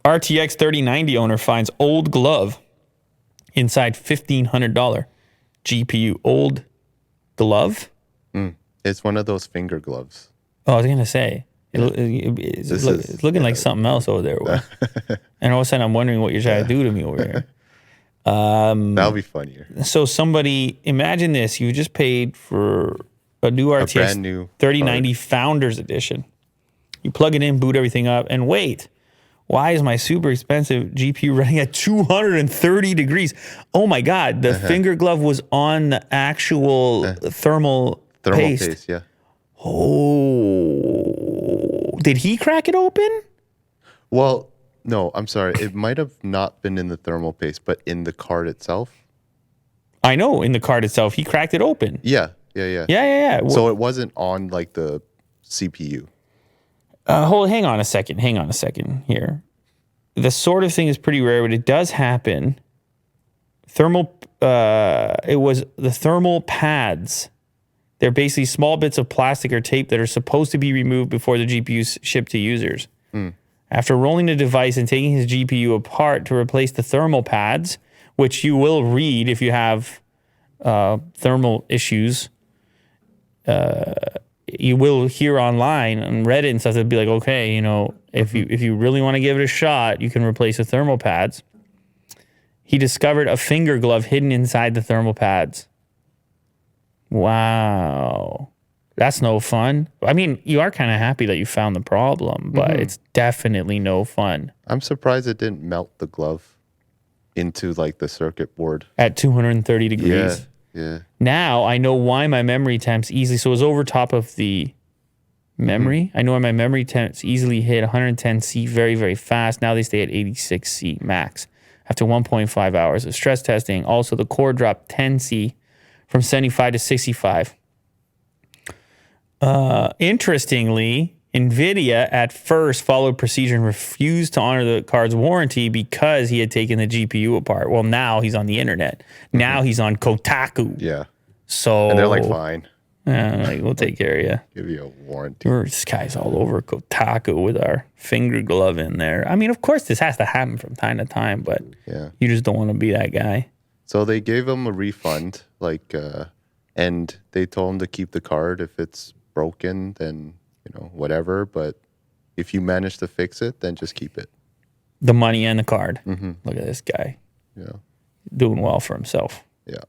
RTX 3090 owner finds old glove inside $1,500 GPU. Old glove? It's one of those finger gloves. Oh, I was going to say. It's looking like something else over there. And all of a sudden, I'm wondering what you're trying to do to me over here. That'll be funnier. So somebody, imagine this. You just paid for a new RTX brand new 3090 Founders Edition. You plug it in, boot everything up, and wait. Why is my super expensive GPU running at 230 degrees? Oh my God, the finger glove was on the actual thermal paste. Yeah. Oh, did he crack it open? Well, no, I'm sorry. It might have not been in the thermal paste, but in the card itself. I know, in the card itself, he cracked it open. Yeah. So it wasn't on like the CPU. Hang on a second here. The sort of thing is pretty rare, but it does happen. It was the thermal pads. They're basically small bits of plastic or tape that are supposed to be removed before the GPU is shipped to users. After rolling the device and taking his GPU apart to replace the thermal pads, which you will read if you have thermal issues, you will hear online on Reddit and stuff that'd be like, okay, if you really want to give it a shot, you can replace the thermal pads. He discovered a finger glove hidden inside the thermal pads. Wow. That's no fun. I mean, you are kind of happy that you found the problem, but it's definitely no fun. I'm surprised it didn't melt the glove into like the circuit board. At 230 degrees. Yeah. Now I know why my memory temps easily, so it was over top of the memory. I know why my memory temps easily hit 110C very, very fast. Now they stay at 86C max after 1.5 hours of stress testing. Also, the core dropped 10C from 75 to 65. Interestingly, NVIDIA at first followed procedure and refused to honor the card's warranty because he had taken the GPU apart. Well, now he's on the internet. Now he's on Kotaku. Yeah. So and they're like, fine. We'll take care of you. Give you a warranty. This guy's all over Kotaku with our finger glove in there. I mean, of course, this has to happen from time to time, but you just don't want to be that guy. So they gave him a refund, and they told him to keep the card. If it's broken, then whatever. But if you manage to fix it, then just keep it. The money and the card. Look at this guy. Yeah. Doing well for himself. Yeah.